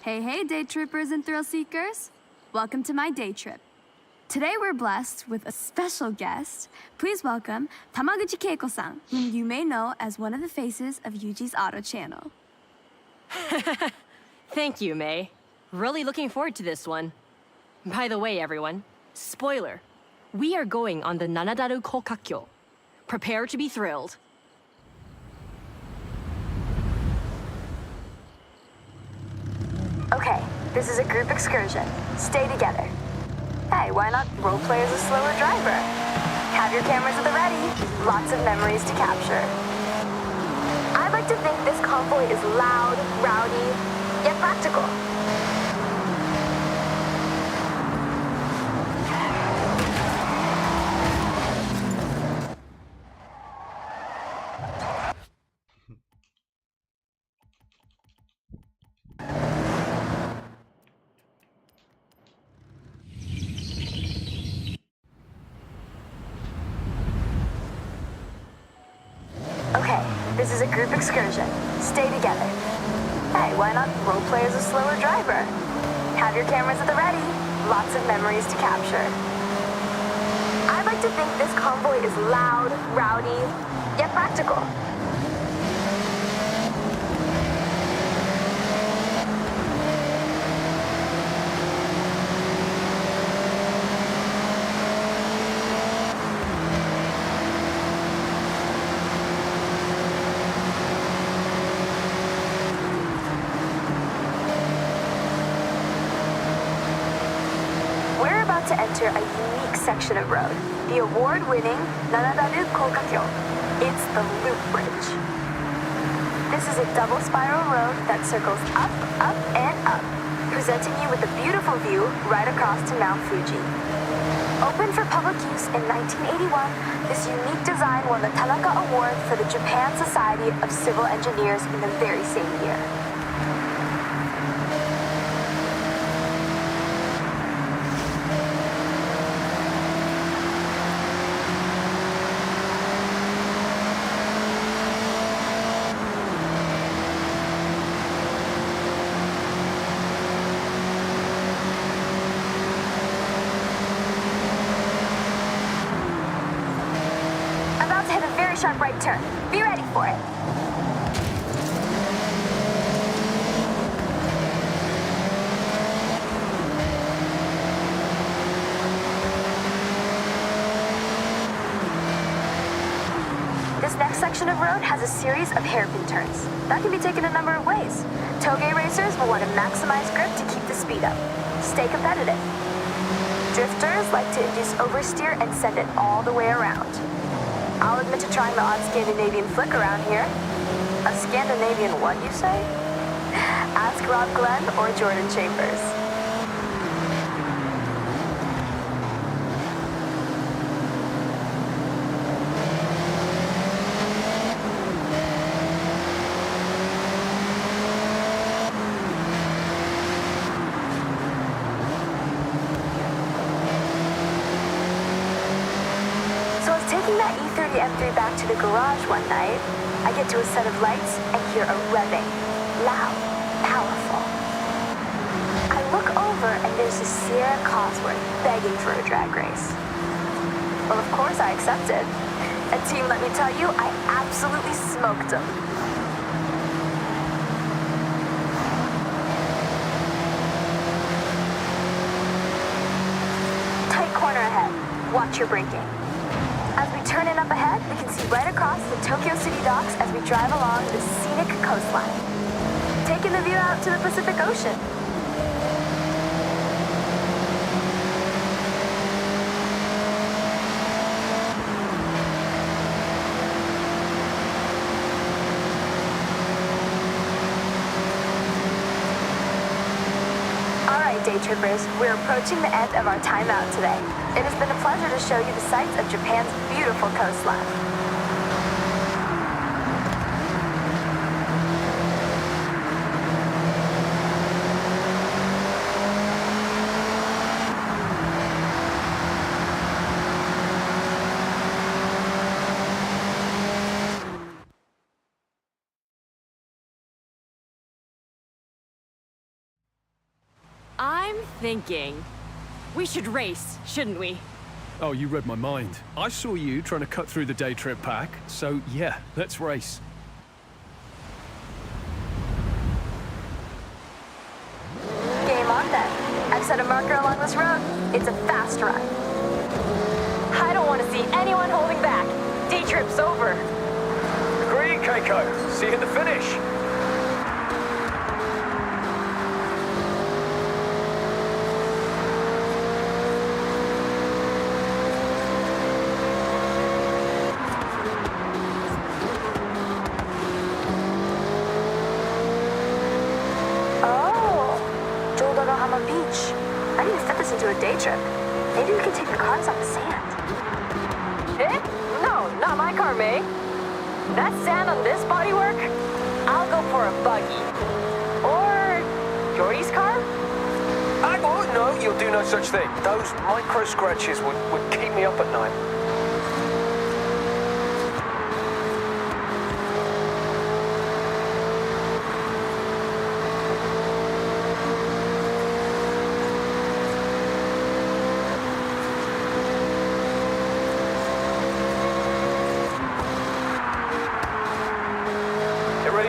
Hey, hey, day trippers and thrill seekers. Welcome to my day trip. Today we're blessed with a special guest. Please welcome Tamaguchi Keiko-san, whom you may know as one of the faces of Yuji's Auto channel. Thank you, May. Really looking forward to this one. By the way, everyone, spoiler. We are going on the Nanadaru Kokakyo. Prepare to be thrilled. Okay, this is a group excursion. Stay together. Hey, why not roleplay as a slower driver? Have your cameras at the ready. Lots of memories to capture. I'd like to think this convoy is loud, rowdy, yet practical. Okay, this is a group excursion. Stay together. Hey, why not roleplay as a slower driver? Have your cameras at the ready. Lots of memories to capture. I'd like to think this convoy is loud, rowdy, yet practical. To enter a unique section of road, the award-winning Nanadaru Kokakyo. It's the Loop Bridge. This is a double spiral road that circles up, up, and up, presenting you with a beautiful view right across to Mount Fuji. Opened for public use in 1981, this unique design won the Tanaka Award for the Japan Society of Civil Engineers in the very same year. Sharp right turn. Be ready for it. This next section of road has a series of hairpin turns. That can be taken a number of ways. Toge racers will want to maximize grip to keep the speed up. Stay competitive. Drifters like to induce oversteer and send it all the way around. I'll admit to trying the odd Scandinavian flick around here. A Scandinavian what, you say? Ask Rob Glenn or Jordan Chambers. Taking that E30 M3 back to the garage one night, I get to a set of lights and hear a revving. Loud, powerful. I look over and there's a Sierra Cosworth begging for a drag race. Well, of course I accepted. And team, let me tell you, I absolutely smoked them. Tight corner ahead. Watch your braking. As we turn in up ahead, we can see right across the Tokyo City docks as we drive along the scenic coastline, taking the view out to the Pacific Ocean. Day trippers, we're approaching the end of our time out today. It has been a pleasure to show you the sights of Japan's beautiful coastline. I'm thinking we should race, shouldn't we? Oh, you read my mind. I saw you trying to cut through the day trip pack, so yeah, let's race. Game on then. I've set a marker along this road. It's a fast run. I don't want to see anyone holding back. Day trip's over. Agreed, Keiko. See you at the finish. Beach. I need to fit this into a day trip. Maybe we can take the cars on the sand. Eh? No, not my car, May. That sand on this bodywork? I'll go for a buggy. Or Jordy's car? Oh, no, you'll do no such thing. Those micro scratches would keep me up at night.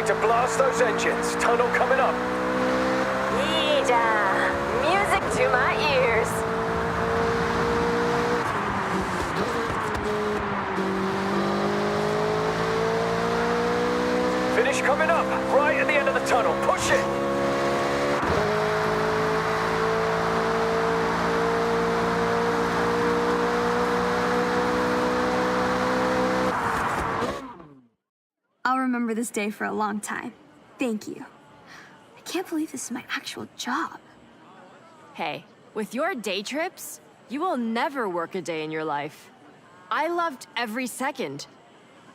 To blast those engines. Tunnel coming up. Yeah, music to my ears. Finish coming up. Right at the end of the tunnel. Push it. I'll remember this day for a long time. Thank you. I can't believe this is my actual job. Hey, with your day trips, you will never work a day in your life. I loved every second.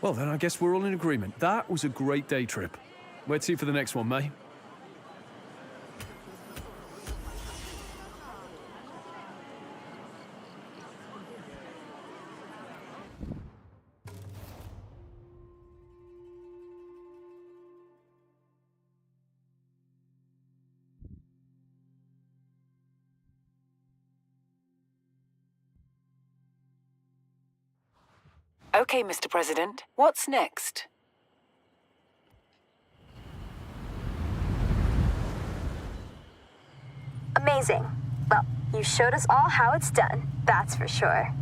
Well, then I guess we're all in agreement. That was a great day trip. Let's see for the next one, May. Okay, Mr. President, what's next? Amazing. Well, you showed us all how it's done, that's for sure.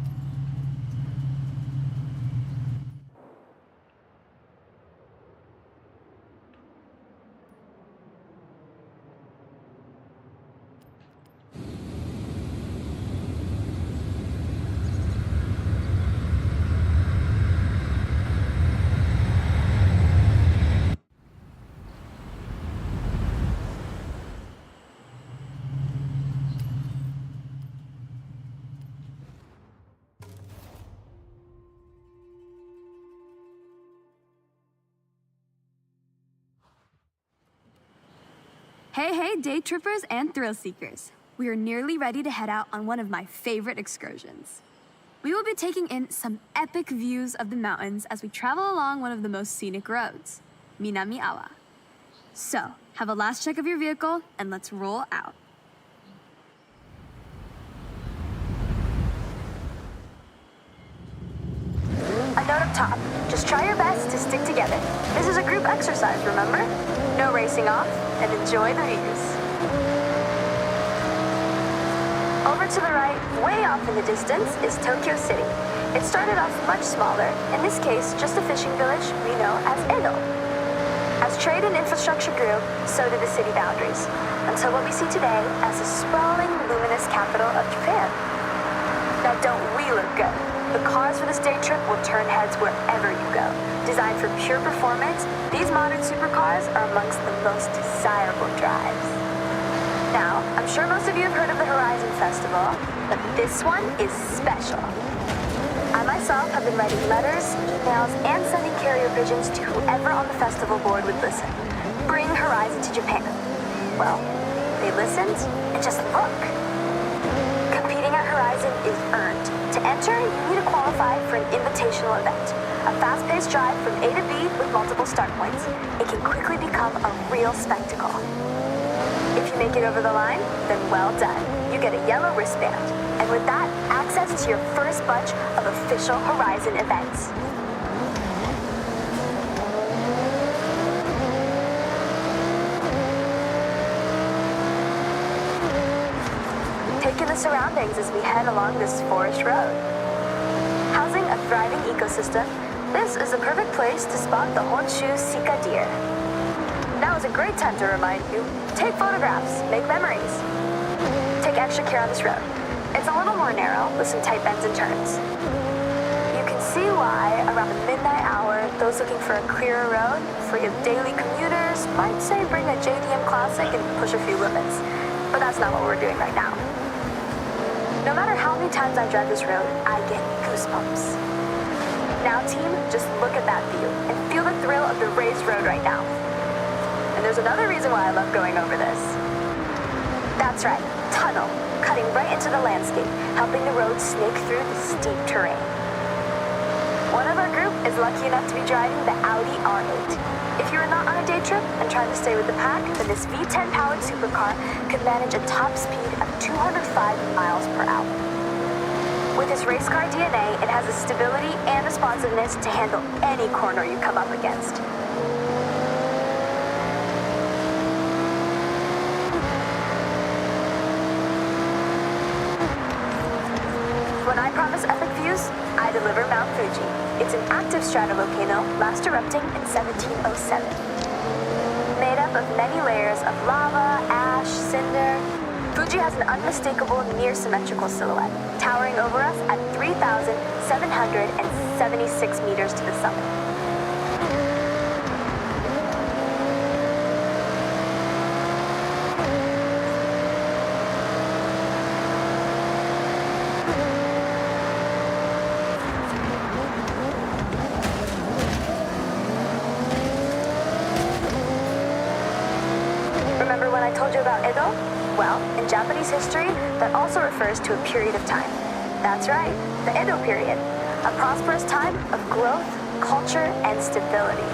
Hey, day trippers and thrill seekers. We are nearly ready to head out on one of my favorite excursions. We will be taking in some epic views of the mountains as we travel along one of the most scenic roads, Minami-Awa. So, have a last check of your vehicle and let's roll out. A note up top, just try your best to stick together. This is a group exercise, remember? No racing off, and enjoy the views. Over to the right, way off in the distance, is Tokyo City. It started off much smaller, in this case, just a fishing village we know as Edo. As trade and infrastructure grew, so did the city boundaries, until what we see today as the sprawling, luminous capital of Japan. Now don't we look good? The cars for this day trip will turn heads wherever you go. Designed for pure performance, these modern supercars are amongst the most desirable drives. Now, I'm sure most of you have heard of the Horizon Festival, but this one is special. I myself have been writing letters, emails, and sending carrier pigeons to whoever on the festival board would listen. Bring Horizon to Japan. Well, they listened, and just look. Competing at Horizon is earned. To enter, you need to qualify for an invitational event. A fast-paced drive from A to B with multiple start points. It can quickly become a real spectacle. If you make it over the line, then well done. You get a yellow wristband. And with that, access to your first bunch of official Horizon events. Take in the surroundings as we head along this forest road. Housing a thriving ecosystem, this is the perfect place to spot the Honshu Sika deer. Now is a great time to remind you, take photographs, make memories. Take extra care on this road. It's a little more narrow with some tight bends and turns. You can see why around the midnight hour, those looking for a clearer road, free of daily commuters, might say bring a JDM Classic and push a few limits. But that's not what we're doing right now. No matter how many times I drive this road, I get goosebumps. Now team, just look at that view and feel the thrill of the raised road right now. And there's another reason why I love going over this. That's right, tunnel, cutting right into the landscape, helping the road snake through the steep terrain. One of our group is lucky enough to be driving the Audi R8. If you are not on a day trip and trying to stay with the pack, then this V10 powered supercar could manage a top speed of 205 miles per hour. With its race car DNA, it has the stability and responsiveness to handle any corner you come up against. When I promise epic views, I deliver Mount Fuji. It's an active stratovolcano last erupting in 1707. Made up of many layers of lava, ash, cinder, Fuji has an unmistakable near-symmetrical silhouette, towering over us at 3,776 meters to the summit. Remember when I told you about Edo? Well, in Japanese history, that also refers to a period of time. That's right, the Edo period, a prosperous time of growth, culture, and stability.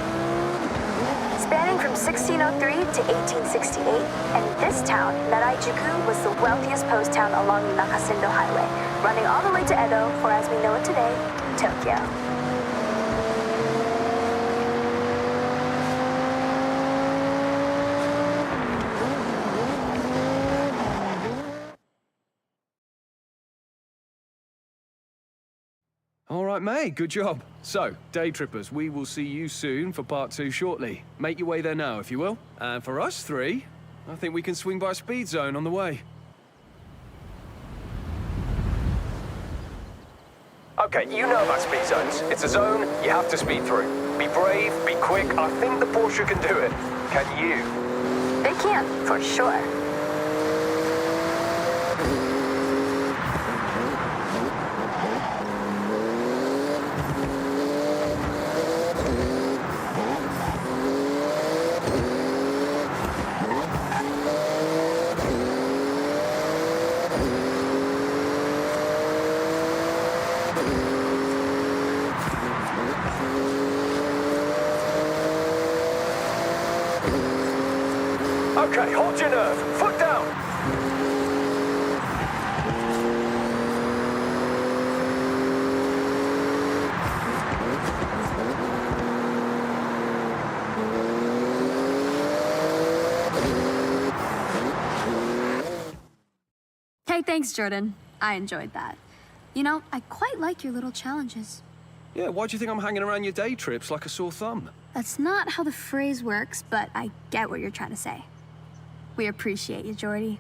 Spanning from 1603 to 1868, and this town, Naraijuku, was the wealthiest post town along the Nakasindo Highway, running all the way to Edo, or as we know it today, Tokyo. All right, mate, good job. So, day trippers, we will see you soon for part 2 shortly. Make your way there now, if you will. And for us 3, I think we can swing by a speed zone on the way. Okay, you know about speed zones. It's a zone you have to speed through. Be brave, be quick. I think the Porsche can do it. Can you? They can, for sure. Okay, hold your nerve. Foot down. Hey, thanks, Jordan. I enjoyed that. You know, I quite like your little challenges. Yeah, why do you think I'm hanging around your day trips like a sore thumb? That's not how the phrase works, but I get what you're trying to say. We appreciate you, Jordy.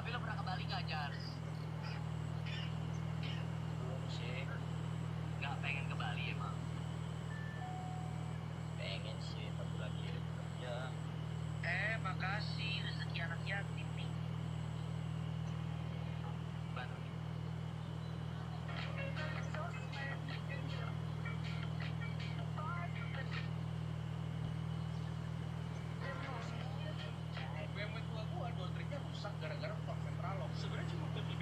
Tapi lo pernah ke Bali nggak, Jar? Belum sih. Nggak pengen ke Bali emang? Pengen sih, tapi lagi kerja. Makasih, rezeki anak yatim nih. Bantu. BMW tua gua, dua triknya rusak gara-gara fork sentral lock. Sebenarnya cuma BMW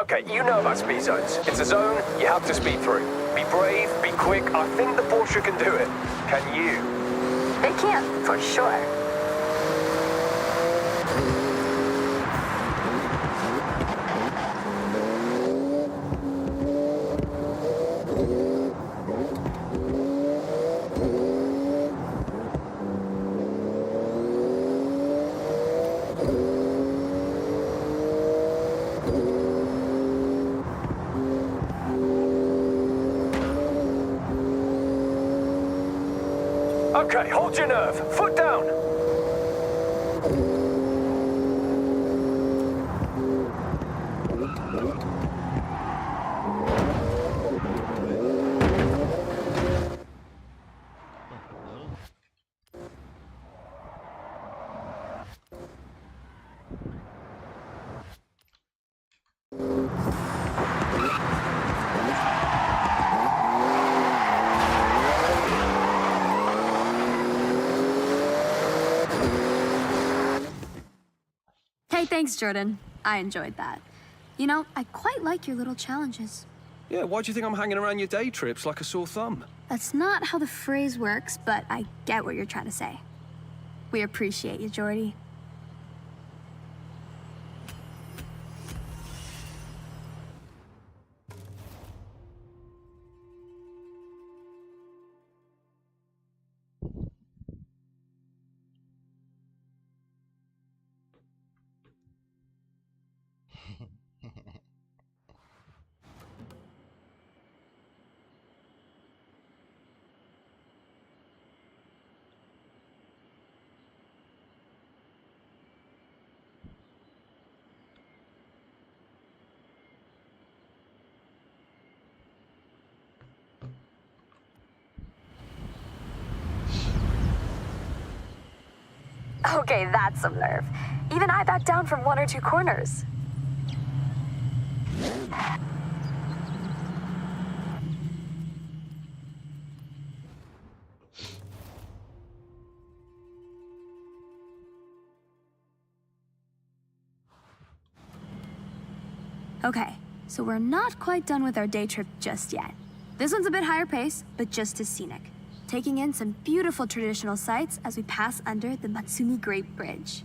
Okay, you know about speed zones. It's a zone you have to speed through. Be brave, be quick. I think the Porsche can do it. Can you? They can, for sure. Okay, hold your nerve. Foot down. Hey, thanks, Jordan. I enjoyed that. You know, I quite like your little challenges. Yeah, why do you think I'm hanging around your day trips like a sore thumb? That's not how the phrase works, but I get what you're trying to say. We appreciate you, Jordy. Okay, that's some nerve. Even I backed down from 1 or 2 corners. Okay, so we're not quite done with our day trip just yet. This one's a bit higher pace, but just as scenic. Taking in some beautiful traditional sights as we pass under the Matsumi Great Bridge.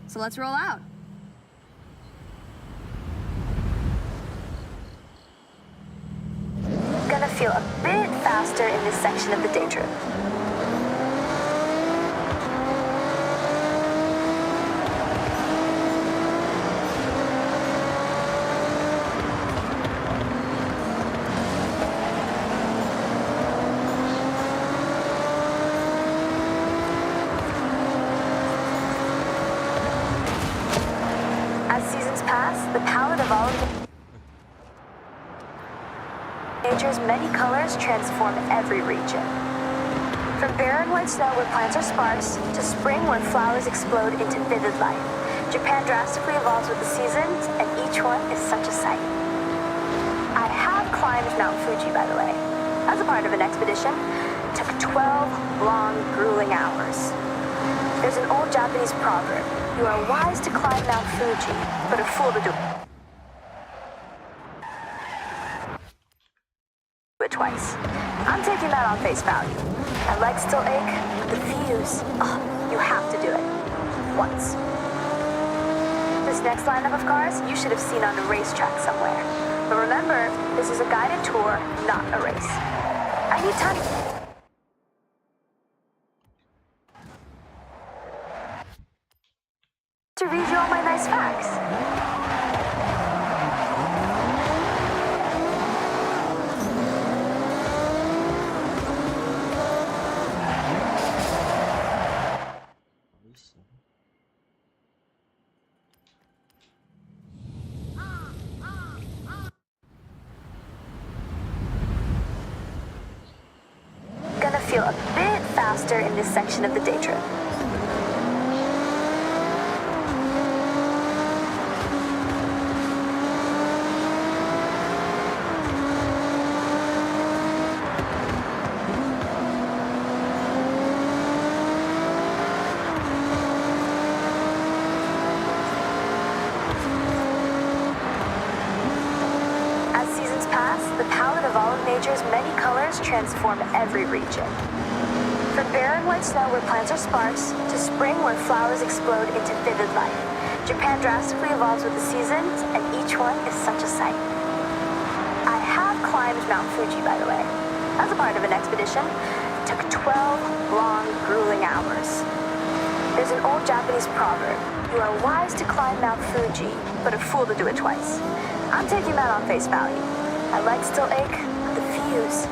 So let's roll out. Gonna feel a bit faster in this section of the day trip. As seasons pass, the palette of all of nature's many colors transform every region. From barren white snow where plants are sparse, to spring when flowers explode into vivid life, Japan drastically evolves with the seasons, and each one is such a sight. I have climbed Mount Fuji, by the way, as a part of an expedition. Took 12 long, grueling hours. There's an old Japanese proverb: you are wise to climb Mount Fuji, but a fool to do it twice. I'm taking that on face value. My legs still ache, but the views, you have to do it. Once. This next lineup of cars you should have seen on a racetrack somewhere. But remember, this is a guided tour, not a race. I need time to read you all my nice facts. Gonna feel a bit faster in this section of the day trip. nature's many colors transform every region. From barren white snow where plants are sparse, to spring where flowers explode into vivid light, Japan drastically evolves with the seasons, and each one is such a sight. I have climbed Mount Fuji, by the way, as a part of an expedition. It took 12 long, grueling hours. There's an old Japanese proverb: you are wise to climb Mount Fuji, but a fool to do it twice. I'm taking that on face value. My legs still ache, but the views,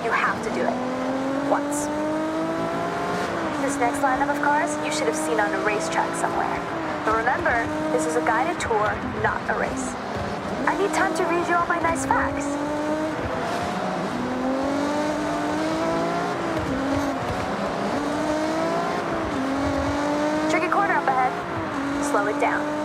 you have to do it. Once. This next lineup of cars, you should have seen on a racetrack somewhere. But remember, this is a guided tour, not a race. I need time to read you all my nice facts. Tricky corner up ahead. Slow it down.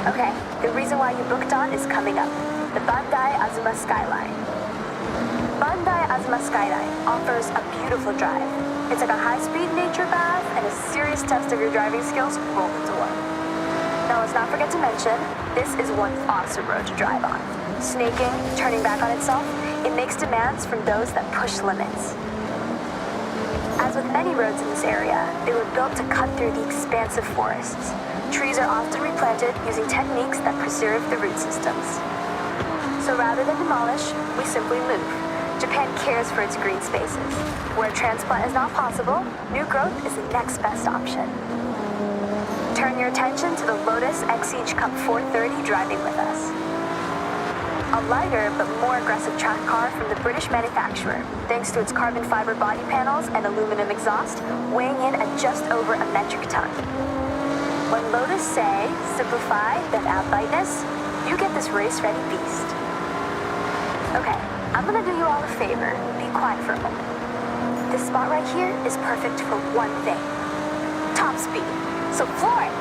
Okay, the reason why you booked on is coming up. The Bandai Azuma Skyline. Bandai Azuma Skyline offers a beautiful drive. It's like a high-speed nature bath and a serious test of your driving skills rolled into one. Now let's not forget to mention, this is one awesome road to drive on. Snaking, turning back on itself, it makes demands from those that push limits. As with many roads in this area, they were built to cut through the expansive forests. Trees are often replanted using techniques that preserve the root systems. So rather than demolish, we simply move. Japan cares for its green spaces. Where transplant is not possible, new growth is the next best option. Turn your attention to the Lotus Exige Cup 430 driving with us. A lighter but more aggressive track car from the British manufacturer, thanks to its carbon fiber body panels and aluminum exhaust, weighing in at just over a metric ton. When Lotus say, simplify, then add lightness, you get this race-ready beast. Okay, I'm gonna do you all a favor. Be quiet for a moment. This spot right here is perfect for one thing. Top speed. So floor it!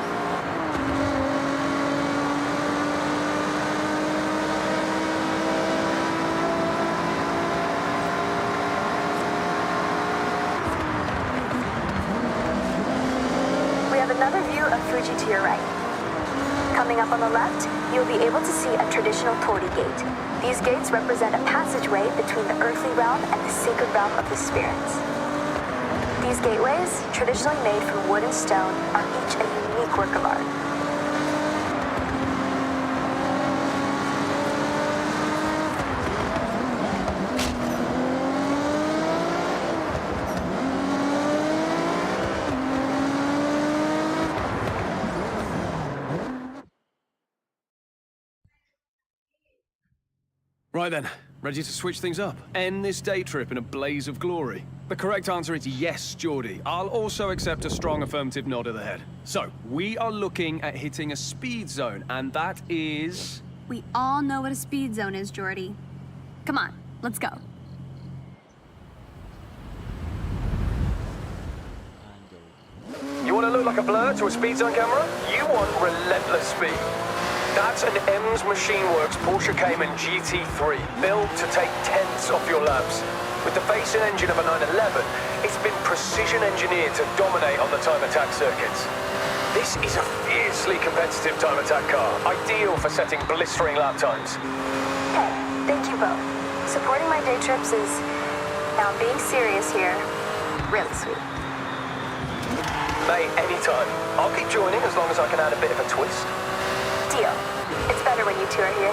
Another view of Fuji to your right. Coming up on the left, you'll be able to see a traditional torii gate. These gates represent a passageway between the earthly realm and the sacred realm of the spirits. These gateways, traditionally made from wood and stone, are each a unique work of art. Right then, ready to switch things up? End this day trip in a blaze of glory? The correct answer is yes, Geordie. I'll also accept a strong affirmative nod of the head. So, we are looking at hitting a speed zone, and that is... We all know what a speed zone is, Jordy. Come on, let's go. You want to look like a blur to a speed zone camera? You want relentless speed. That's an M's Machine Works Porsche Cayman GT3, built to take tenths off your laps. With the face and engine of a 911, it's been precision engineered to dominate on the time attack circuits. This is a fiercely competitive time attack car, ideal for setting blistering lap times. Hey, thank you both. Supporting my day trips is, now I'm being serious here, really sweet. Mate, anytime. I'll keep joining as long as I can add a bit of a twist. Deal. It's better when you two are here.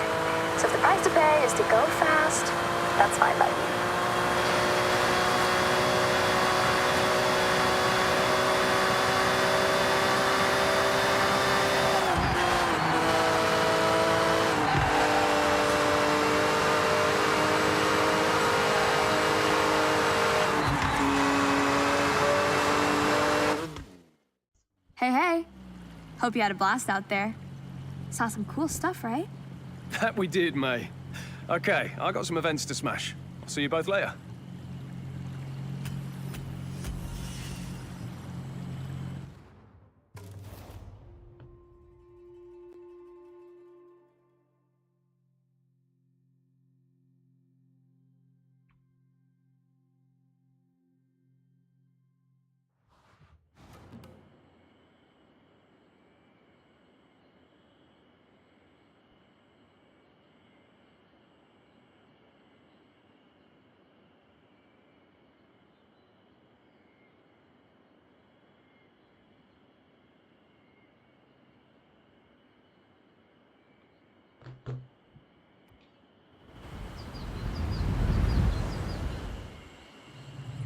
So if the price to pay is to go fast, that's fine by me. Hey. Hope you had a blast out there. Saw some cool stuff, right? That we did, May. Okay, I got some events to smash. See you both later.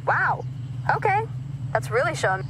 Wow. Okay. That's really showing.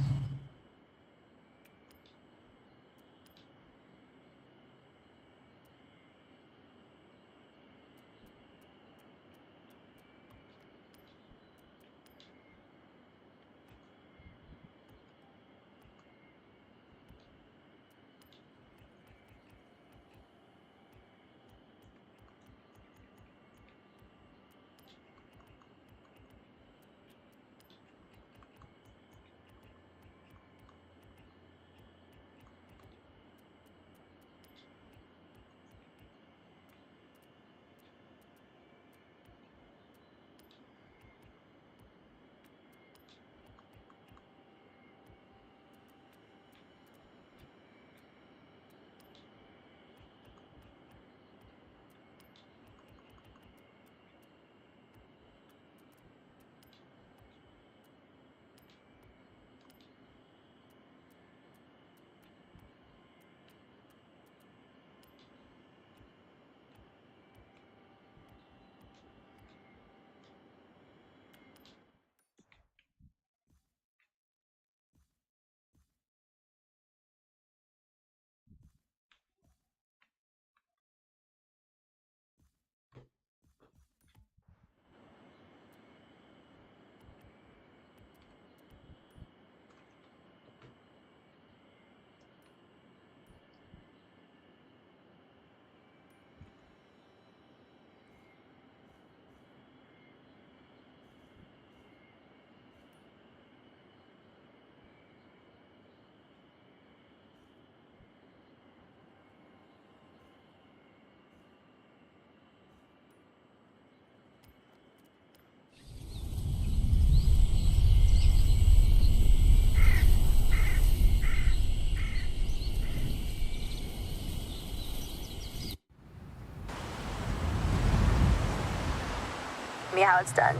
Me how it's done.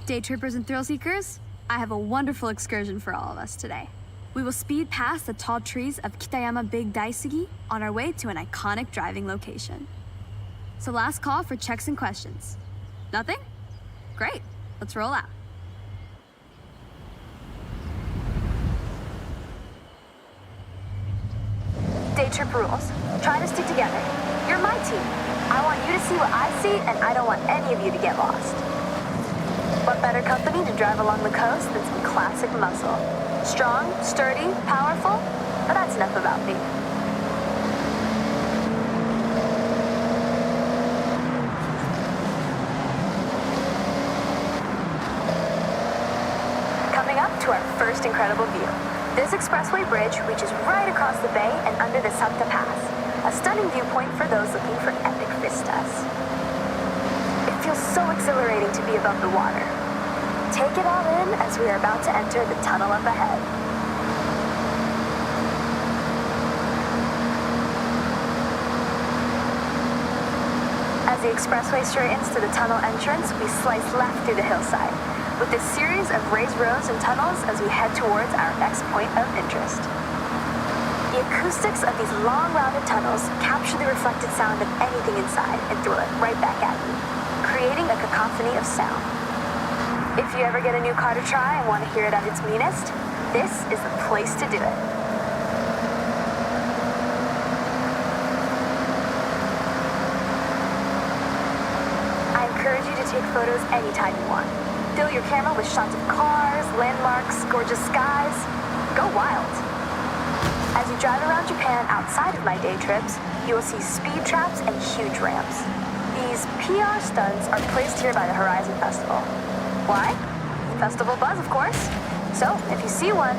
Day trippers and thrill seekers, I have a wonderful excursion for all of us today. We will speed past the tall trees of Kitayama Big Daisugi on our way to an iconic driving location. So last call for checks and questions. Nothing? Great, let's roll out. Day trip rules. Try to stick together. You're my team. I want you to see what I see, and I don't want any of you to get lost. What better company to drive along the coast than some classic muscle? Strong, sturdy, powerful? But that's enough about me. Coming up to our first incredible view. This expressway bridge reaches right across the bay and under the Santa Pass, a stunning viewpoint for those looking for epic vistas. It feels so exhilarating to be above the water. Take it all in as we are about to enter the tunnel up ahead. As the expressway straightens to the tunnel entrance, we slice left through the hillside, with this series of raised roads and tunnels as we head towards our next point of interest. The acoustics of these long, rounded tunnels capture the reflected sound of anything inside and throw it right back at you, creating a cacophony of sound. If you ever get a new car to try and want to hear it at its meanest, this is the place to do it. encourage you to take photos anytime you want. Fill your camera with shots of cars, landmarks, gorgeous skies. Go wild. As you drive around Japan outside of my day trips, you will see speed traps and huge ramps. These PR stunts are placed here by the Horizon Festival. Why? Festival buzz, of course. So, if you see one,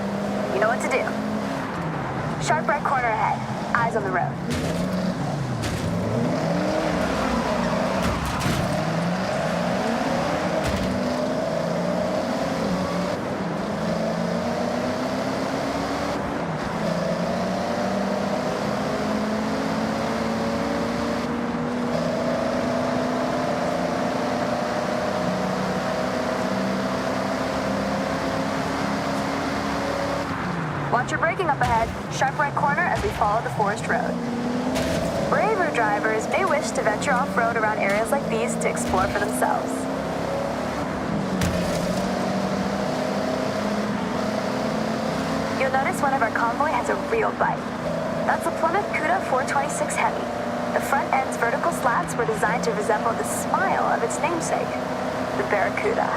you know what to do. Sharp right corner ahead. Eyes on the road. Watch your braking up ahead. Sharp right corner as we follow the forest road. Braver drivers may wish to venture off-road around areas like these to explore for themselves. You'll notice one of our convoy has a real bite. That's a Plymouth Cuda 426 Heavy. The front end's vertical slats were designed to resemble the smile of its namesake, the Barracuda.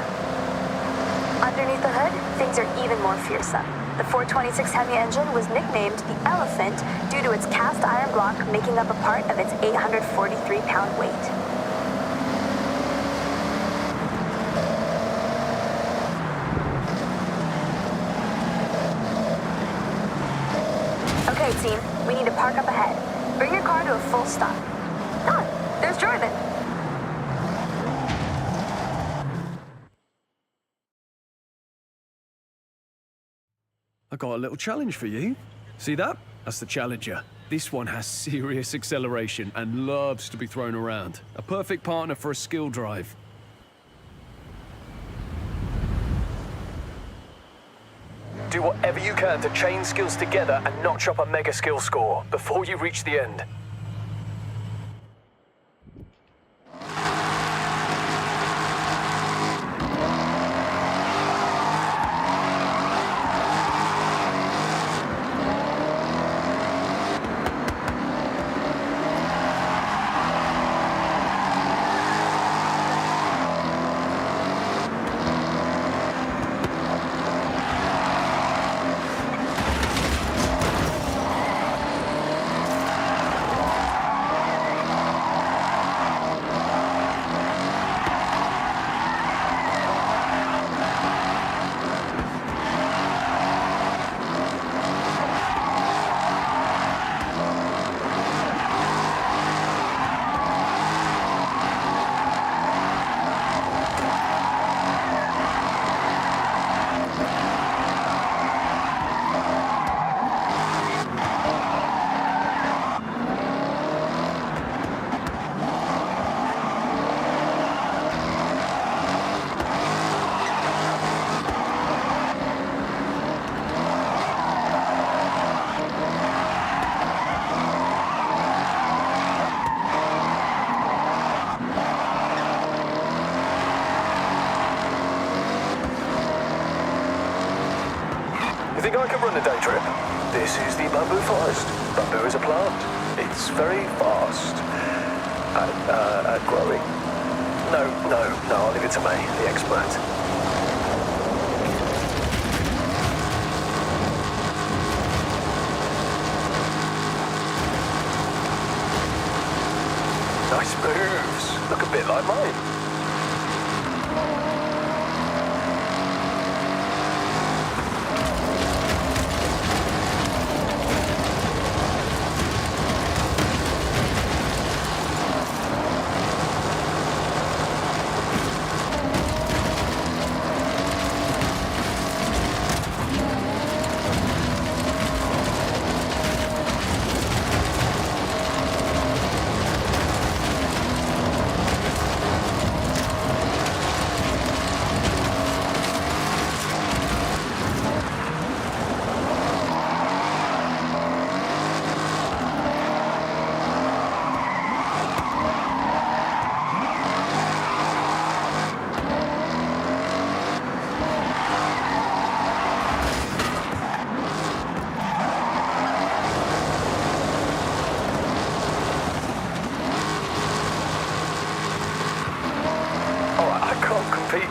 Underneath the hood, things are even more fearsome. The 426 Heavy engine was nicknamed the Elephant due to its cast iron block making up a part of its 843-pound weight. Okay, team, we need to park up ahead. Bring your car to a full stop. Ah, there's Jordan. I got a little challenge for you. See that? That's the Challenger. This one has serious acceleration and loves to be thrown around. A perfect partner for a skill drive. Do whatever you can to chain skills together and notch up a mega skill score before you reach the end. You think I could run a day trip? This is the bamboo forest. Bamboo is a plant. It's very fast at growing. No, I'll leave it to me, the expert. Nice moves. Look a bit like mine.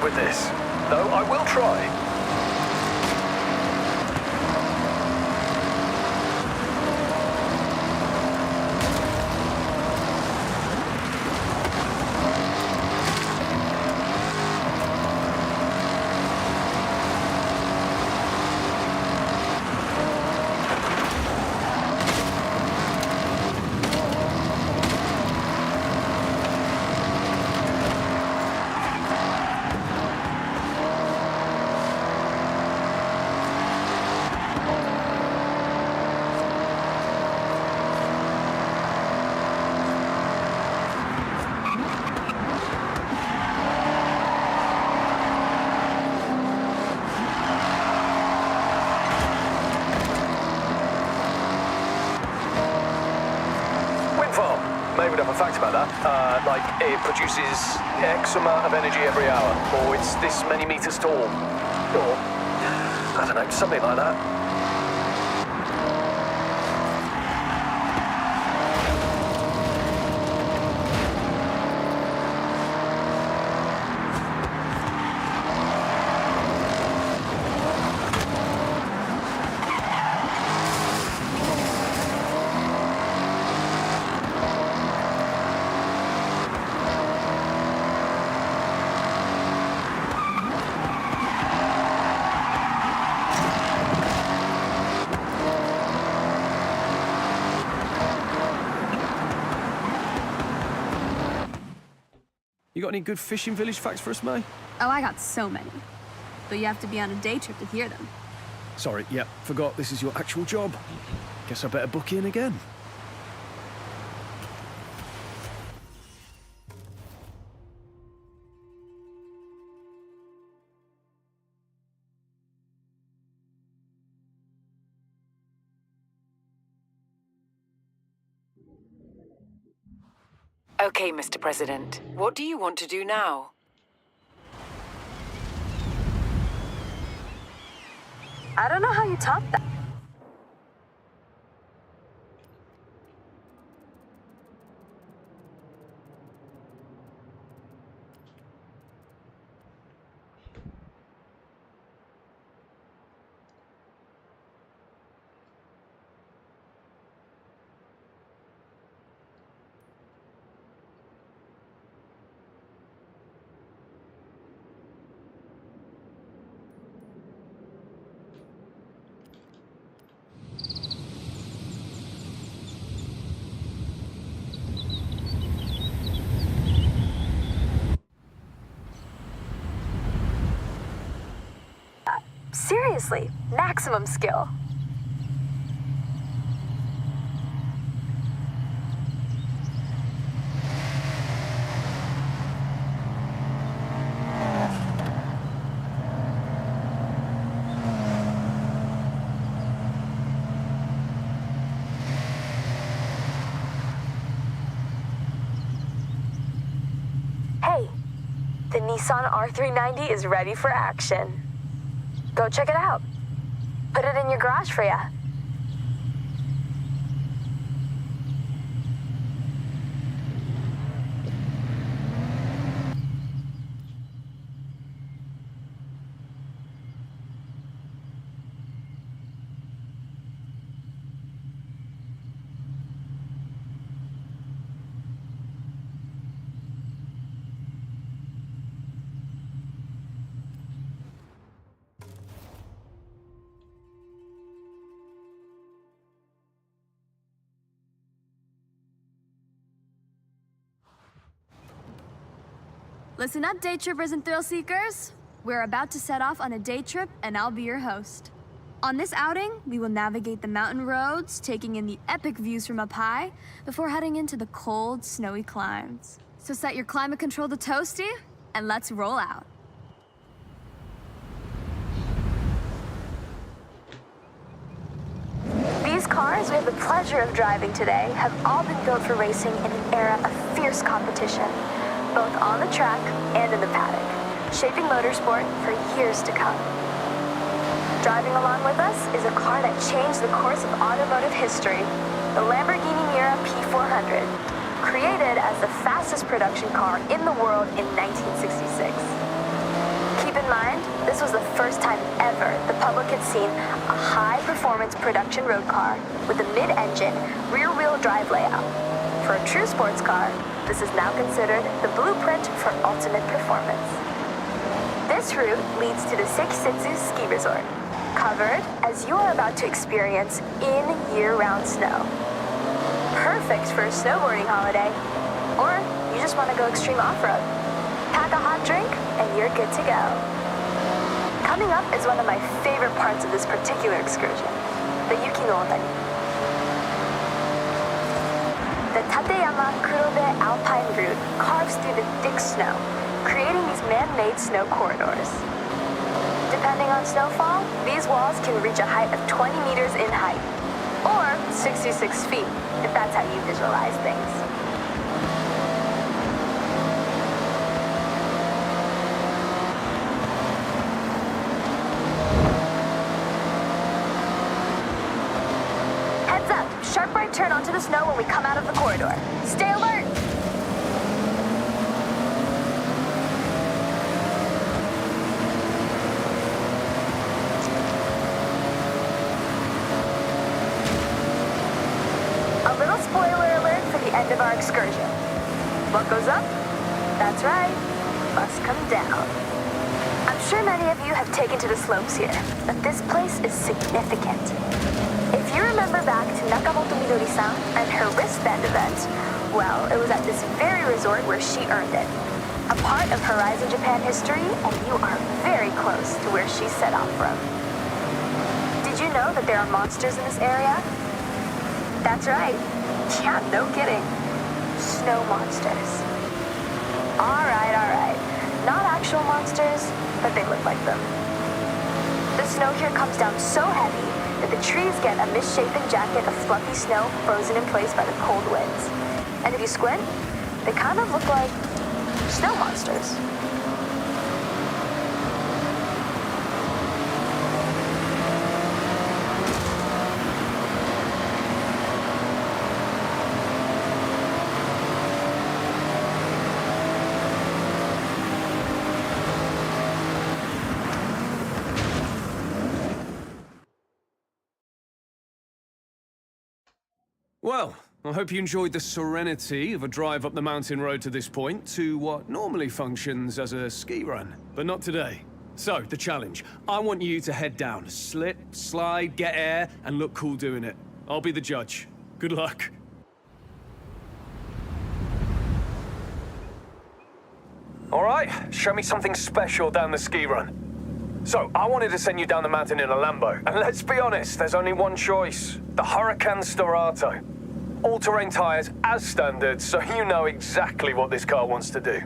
with this, though I will try. Maybe would have a fact about that. Like it produces X amount of energy every hour, or it's this many meters tall, or I don't know, something like that. You got any good fishing village facts for us, May? Oh, I got so many. But you have to be on a day trip to hear them. Sorry, yeah, forgot this is your actual job. Guess I better book in again. Okay, Mr. President. What do you want to do now? I don't know how you top that. Seriously, maximum skill. Hey, the Nissan R390 is ready for action. Go check it out. Put it in your garage for ya. Listen up, day trippers and thrill seekers. We're about to set off on a day trip, and I'll be your host. On this outing, we will navigate the mountain roads, taking in the epic views from up high, before heading into the cold, snowy climes. So set your climate control to toasty, and let's roll out. These cars we have the pleasure of driving today have all been built for racing in an era of fierce competition, both on the track and in the paddock, shaping motorsport for years to come. Driving along with us is a car that changed the course of automotive history, the Lamborghini Miura P400, created as the fastest production car in the world in 1966. Keep in mind, this was the first time ever the public had seen a high-performance production road car with a mid-engine, rear-wheel drive layout. For a true sports car, this is now considered the blueprint for ultimate performance. This route leads to the Sekisutsu ski resort, covered as you are about to experience in year-round snow. Perfect for a snowboarding holiday, or you just want to go extreme off-road. Pack a hot drink and you're good to go. Coming up is one of my favorite parts of this particular excursion, the Yuki no Otani. The Tateyama Kurobe Alpine route carves through the thick snow, creating these man-made snow corridors. Depending on snowfall, these walls can reach a height of 20 meters in height, or 66 feet, if that's how you visualize things. Heads up, sharp right turn onto the snow when we come out of the corridor. Stay alert! A little spoiler alert for the end of our excursion. What goes up? That's right, must come down. I'm sure many of you have taken to the slopes here, but this place is significant. If you remember back to Nakamoto Midori-san and her wristband event, well, it was at this very resort where she earned it. A part of Horizon Japan history, and you are very close to where she set off from. Did you know that there are monsters in this area? That's right. Yeah, no kidding. Snow monsters. Alright. Not actual monsters, but they look like them. The snow here comes down so heavy that the trees get a misshapen jacket of fluffy snow frozen in place by the cold winds. And if you squint, they kind of look like snow monsters. Well, I hope you enjoyed the serenity of a drive up the mountain road to this point to what normally functions as a ski run, but not today. So, the challenge. I want you to head down, slip, slide, get air, and look cool doing it. I'll be the judge. Good luck. All right, show me something special down the ski run. So, I wanted to send you down the mountain in a Lambo, and let's be honest, there's only one choice. The Huracan Storato. All-terrain tires as standard, so you know exactly what this car wants to do.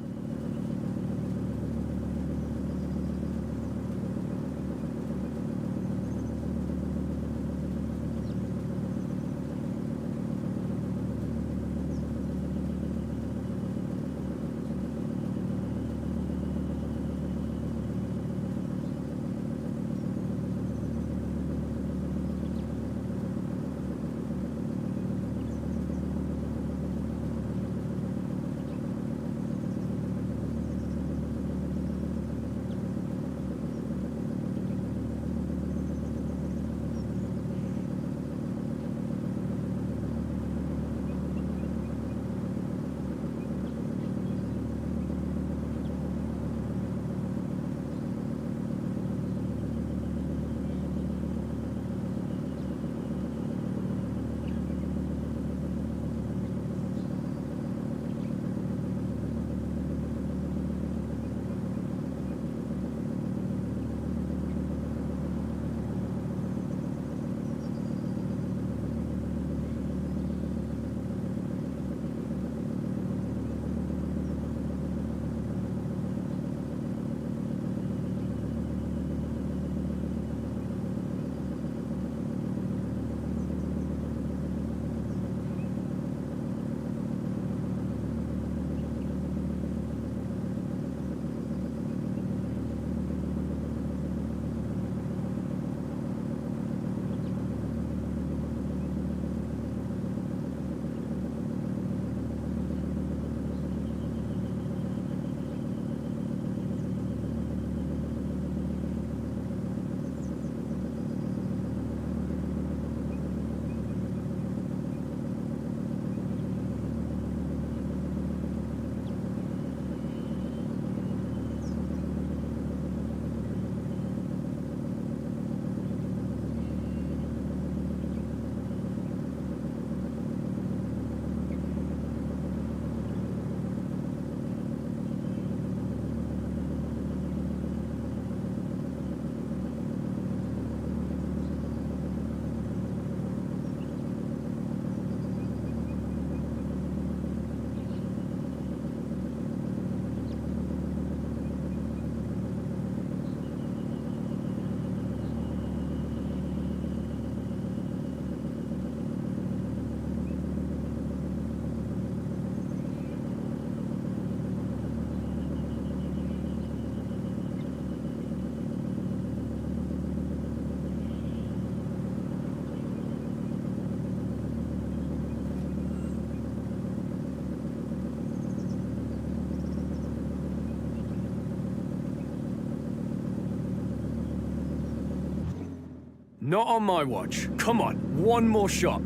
Not on my watch. Come on, one more shot.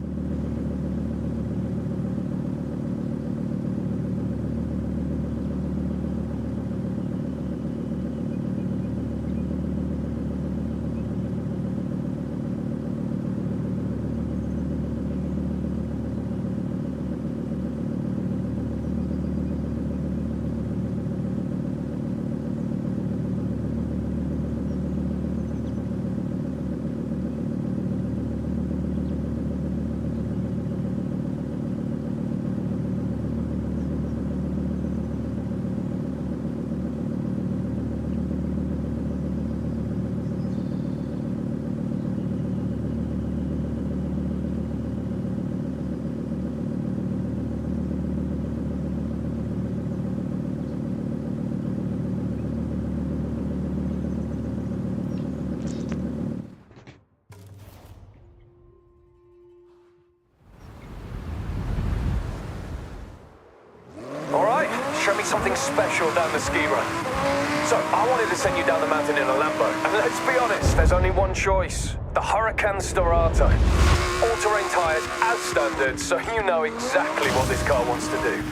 Show me something special down the ski run. So, I wanted to send you down the mountain in a Lambo. And let's be honest, there's only one choice. The Huracan Storato. All-terrain tires as standard, so you know exactly what this car wants to do.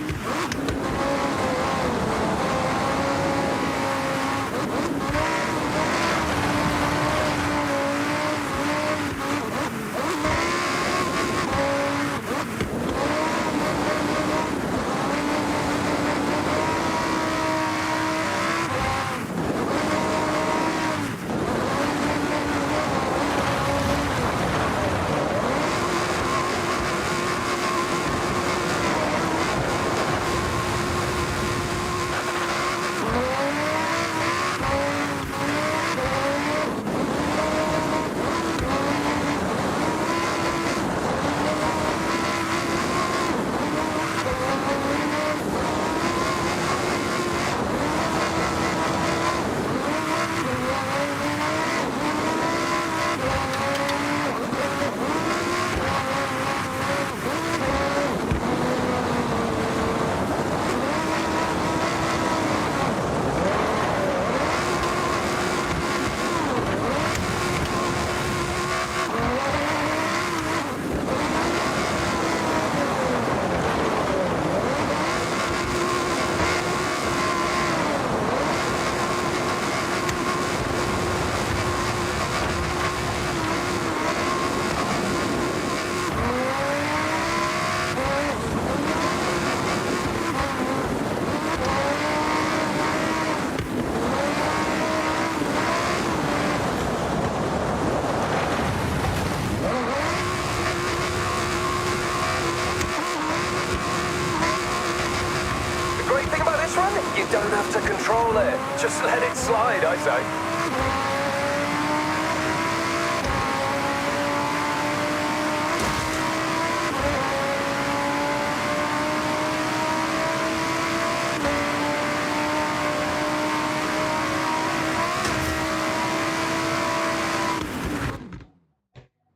You don't have to control it. Just let it slide, I say.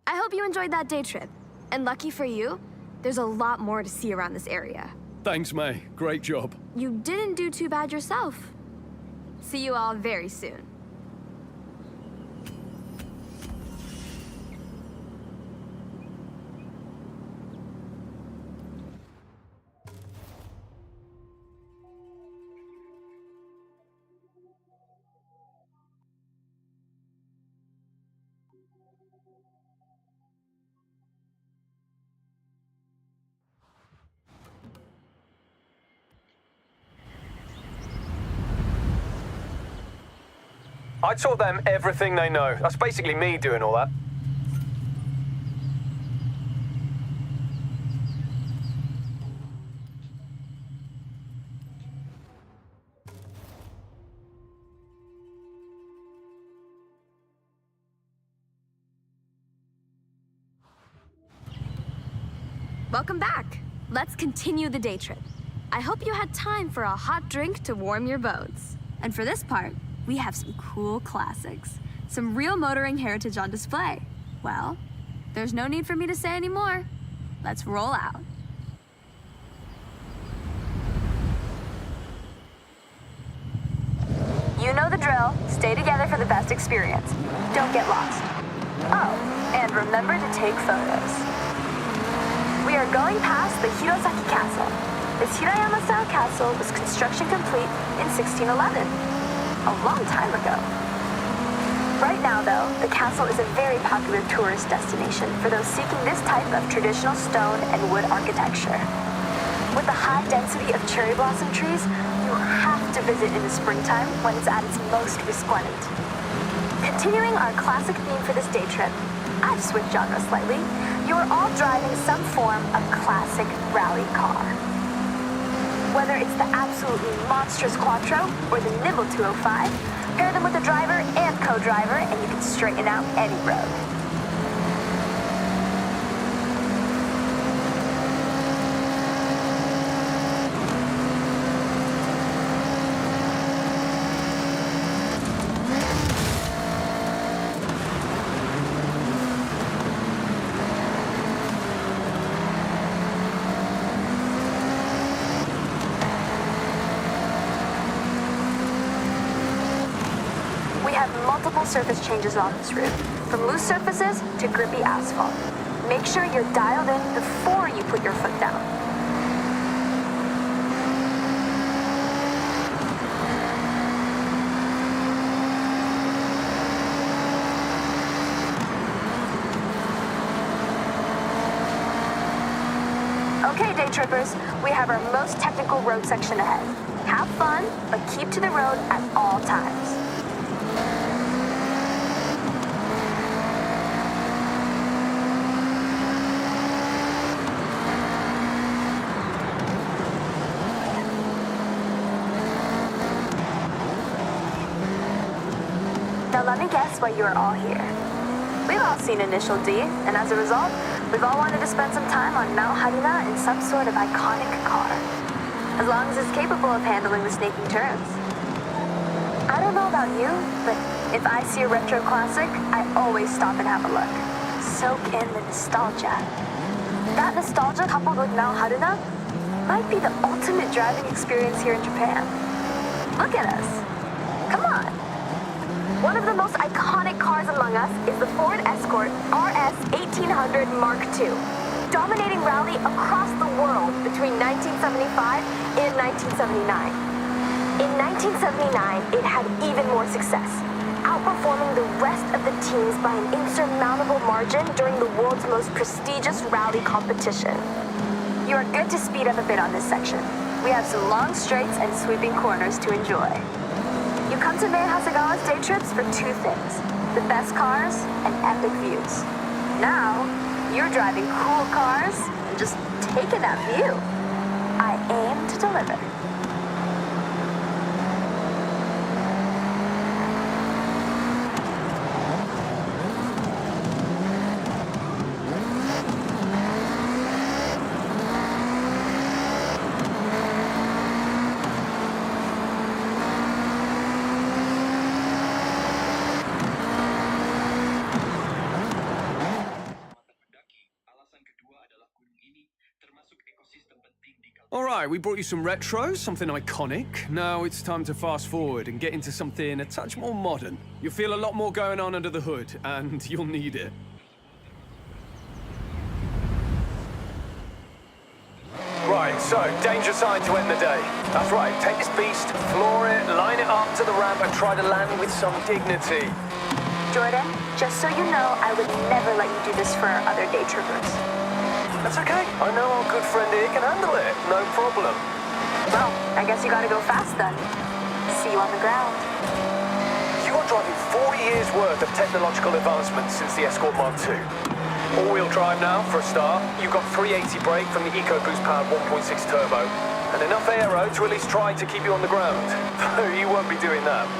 I hope you enjoyed that day trip. And lucky for you, there's a lot more to see around this area. Thanks, May. Great job. You didn't do too bad yourself. See you all very soon. I taught them everything they know. That's basically me doing all that. Welcome back. Let's continue the day trip. I hope you had time for a hot drink to warm your bones. And for this part, we have some cool classics. Some real motoring heritage on display. Well, there's no need for me to say any more. Let's roll out. You know the drill. Stay together for the best experience. Don't get lost. Oh, and remember to take photos. We are going past the Hirosaki Castle. This Hirayama-style castle was construction complete in 1611, a long time ago. Right now, though, the castle is a very popular tourist destination for those seeking this type of traditional stone and wood architecture. With the high density of cherry blossom trees, you have to visit in the springtime when it's at its most resplendent. Continuing our classic theme for this day trip, I've switched genres slightly. You are all driving some form of classic rally car. Whether it's the absolutely monstrous Quattro or the nimble 205, pair them with a driver and co-driver and you can straighten out any road. Multiple surface changes on this route, from loose surfaces to grippy asphalt. Make sure you're dialed in before you put your foot down. Okay, day trippers, we have our most technical road section ahead. Have fun, but keep to the road at all times. Now let me guess why you are all here. We've all seen Initial D, and as a result, we've all wanted to spend some time on Mount Haruna in some sort of iconic car. As long as it's capable of handling the snaking turns. I don't know about you, but if I see a retro classic, I always stop and have a look. Soak in the nostalgia. That nostalgia coupled with Mount Haruna might be the ultimate driving experience here in Japan. Look at us. Come on. One of the most iconic cars among us is the Ford Escort RS 1800 Mark II, dominating rally across the world between 1975 and 1979. In 1979, it had even more success, outperforming the rest of the teams by an insurmountable margin during the world's most prestigious rally competition. You are good to speed up a bit on this section. We have some long straights and sweeping corners to enjoy. You come to Main Hasegawa's day trips for two things, the best cars and epic views. Now, you're driving cool cars and just taking that view. I aim to deliver. Alright, we brought you some retro, something iconic. Now it's time to fast forward and get into something a touch more modern. You'll feel a lot more going on under the hood, and you'll need it. Right, so, danger sign to end the day. That's right, take this beast, floor it, line it up to the ramp, and try to land with some dignity. Jordan, just so you know, I would never let you do this for our other day trippers. That's okay. I know our good friend here can handle it. No problem. Well, I guess you gotta go fast then. See you on the ground. You are driving 40 years worth of technological advancements since the Escort Mark II. All-wheel drive now, for a start. You've got 380 brake from the EcoBoost powered 1.6 turbo, and enough aero to at least try to keep you on the ground. Though you won't be doing that.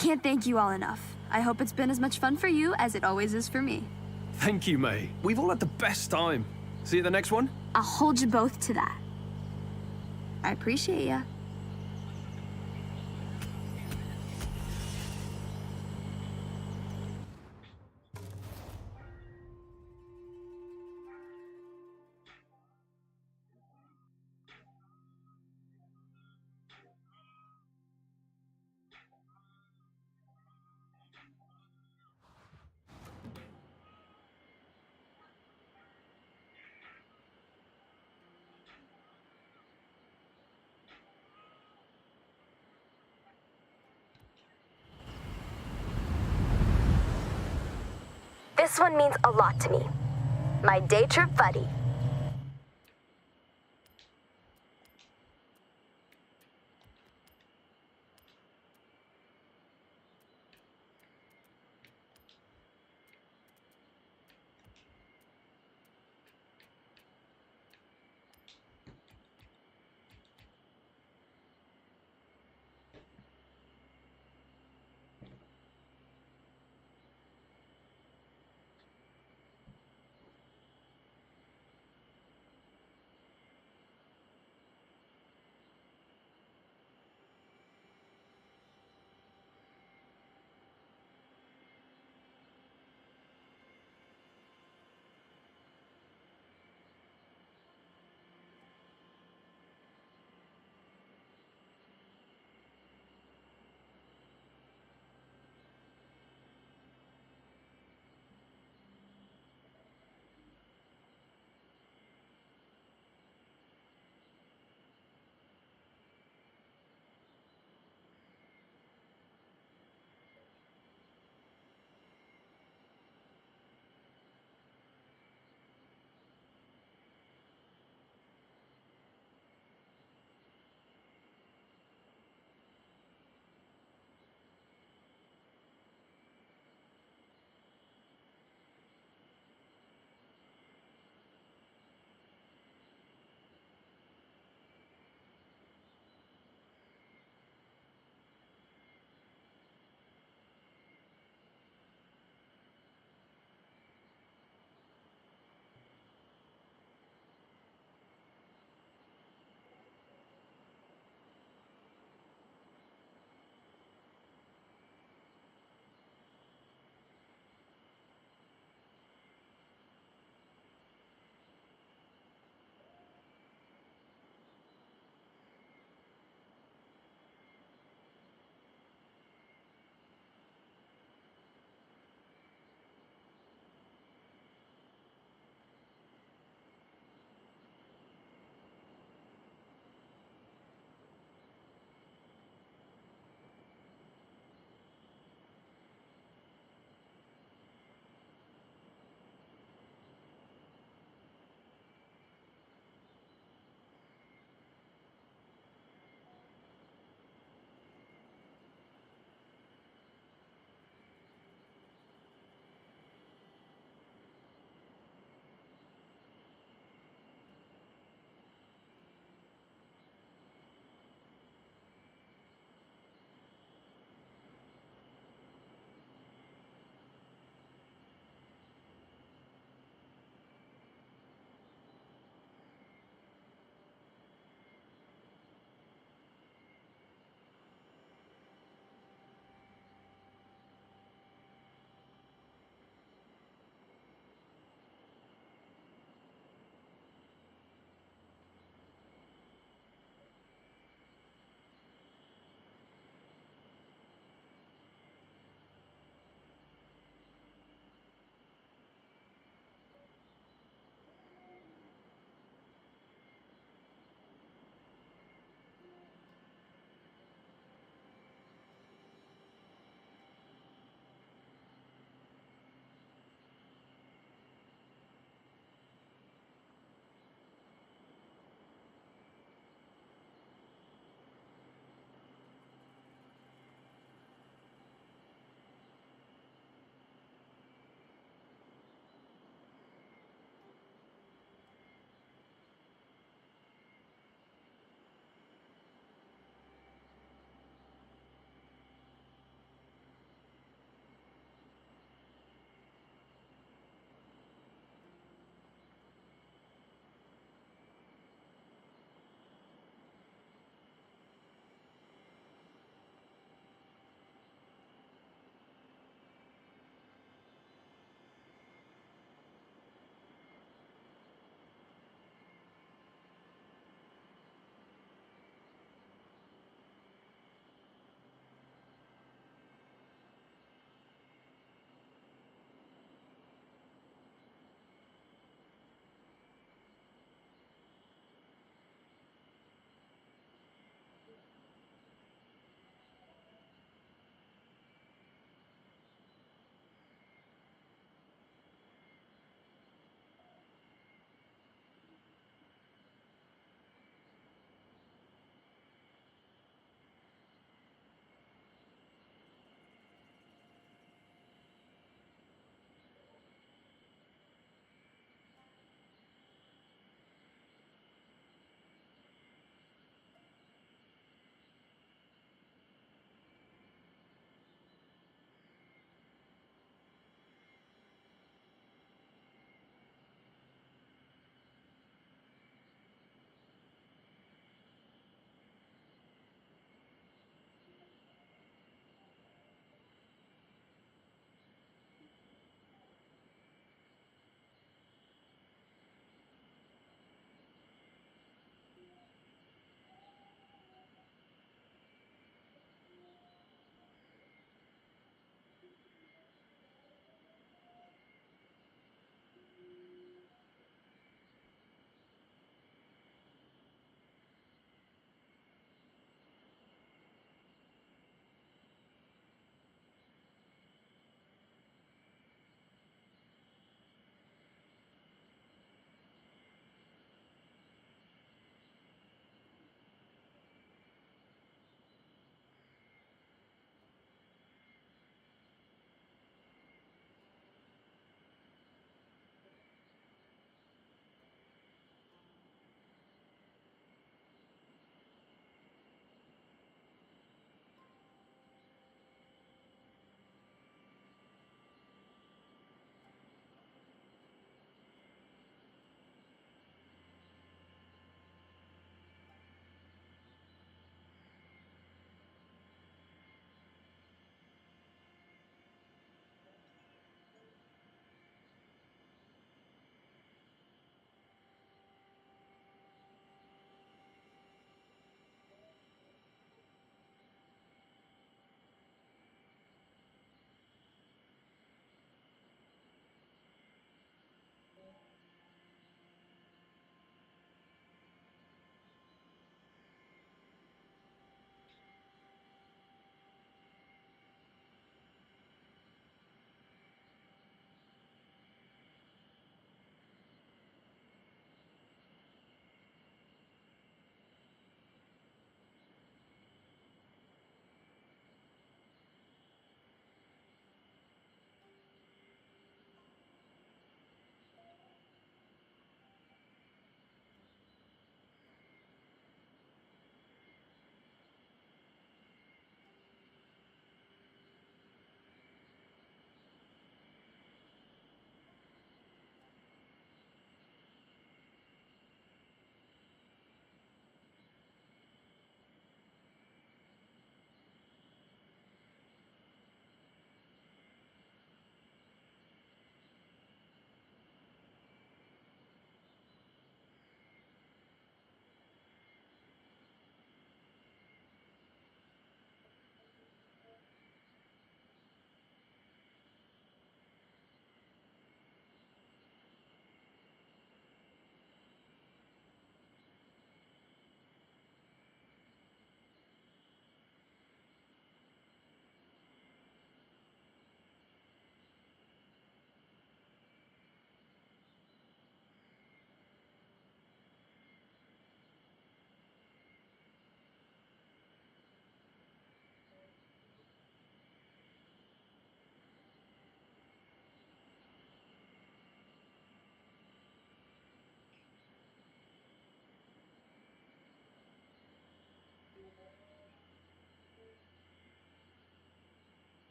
can't thank you all enough. I hope it's been as much fun for you as it always is for me. Thank you, May. We've all had the best time. See you at the next one? I'll hold you both to that. I appreciate ya. This one means a lot to me. My day trip buddy.